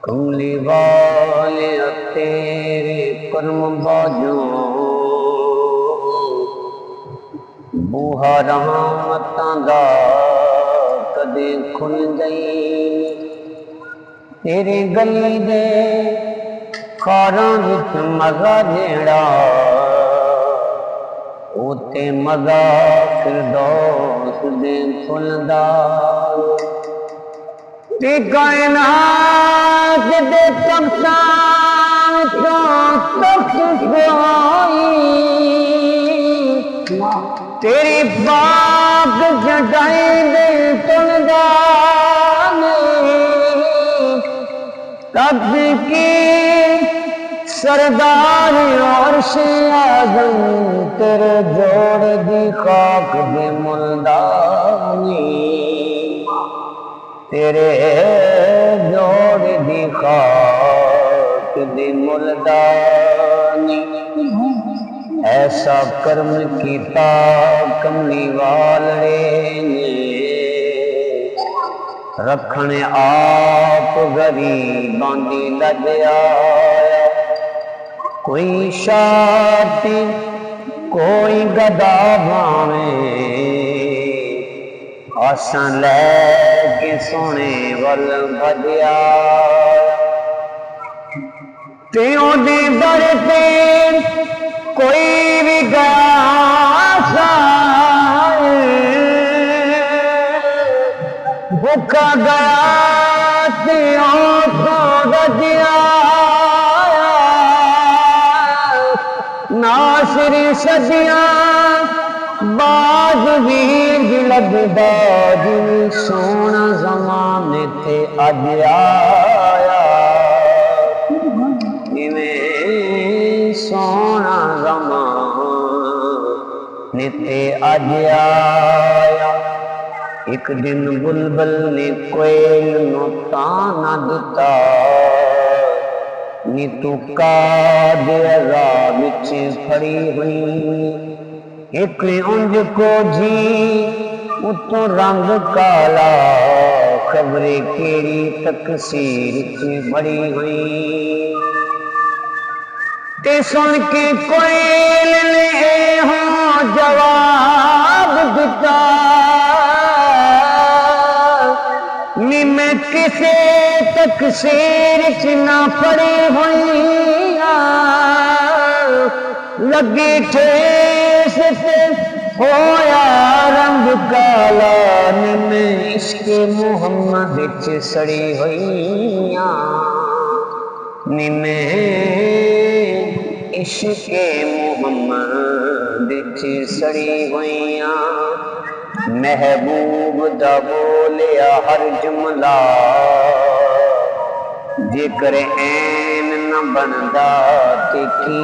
कमली वाले तेरे कर्म बाजो बूहा रहमतां दा कदे खुल गई। तेरे गली दे कारां विच मजा जेड़ा उते मजा फिरदौस दे फुलदा। ते कायनात दे तख्तां चों तख्त कोई तेरी पाक जटाई दे तुलदा तख्त की सरदार अर्श आज़म तेरे जोड़ दी खाक दे मुल्दानी तेरे जोड़ दी खाक दे मुल्दानी। ऐसा कर्म कीता कमली वाले ने रखने आप गरीबां दी लजया। कोई शाती कोई गदा भावे आसां लैके सोने वल भजया। ते ओदे दर ते कोई भी गया भूखा गया ते आंखों रजिया। नासिरी सदियां बाज वीर लगदा जिवें सोना ज़माने ते अज आया। जिवें सोना ज़माने ते अज आया। एक दिन बुलबुल ने कोयल नूं ताना दिता नी तू कादे अज़ाब विच फड़ी हुई। एक उंज को जी उतो रंग काला खबरे केड़ी तकसीर च बड़ी हुई। ते सुन के कोयल ने हो जवाब दिता नी मैं किसे तकसीर च ना पड़ी हुई। लगी ठेस ते होया रंग काला नी मैं इश्क़े मुहम्मद विच सड़ी हुई। नी मैं इश्क़े मुहम्मद विच सड़ी हुई। महबूब दा बोलिया हर जुमला जेकर ऐन न बनदा ते की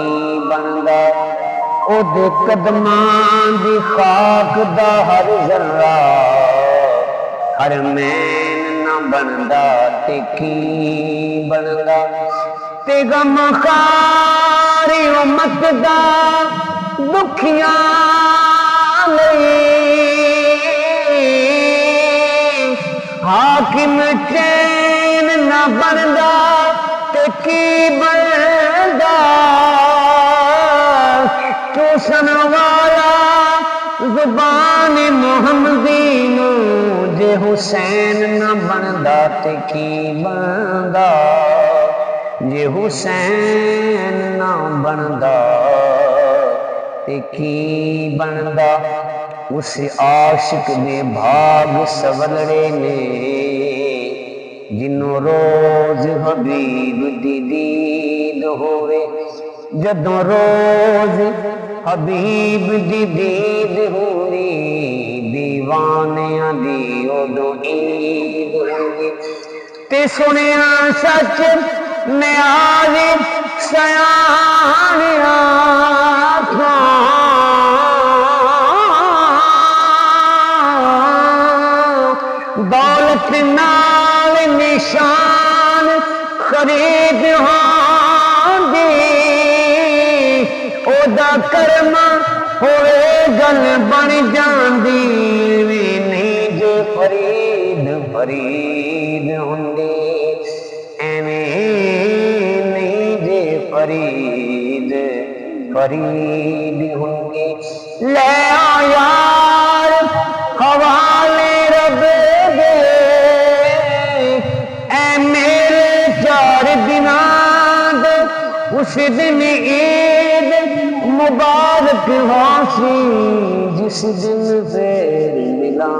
बनदा। ओदे कदमां दी खाक दा हर जर्रा हरमैन न बनदा ते की बनदा। ते गम खारी उम्मत दा दुखियां हाकिम चैन न बनदा ते की बनदा। चूसन वाला जुबान मुहम्मदी नूं जे हुसैन न बनदा ते की बनदा। जे हुसैन न बनदा ते की बनदा। उस आशिक दे भाग सवलड़े ने जिन्हों रोज हबीब दी दीद होवे। जदों रोज हबीब दी दीद होवी दीवानियां दी उदों ईद होवी। ते सुनिया सच नियाज़ सयाणिया दौलत नाल निशान खरीद होंदी। ओदा कर्म होए गल बन जांदी वी नहीं फरीद होंगे एवें नहीं जे फरीद फरीद होंगे ले आ यार हवाले रब दे ऐ मेरे 4 दिनां दे उस दिन ईद मुबारक हासी जिस दिन फिर मिला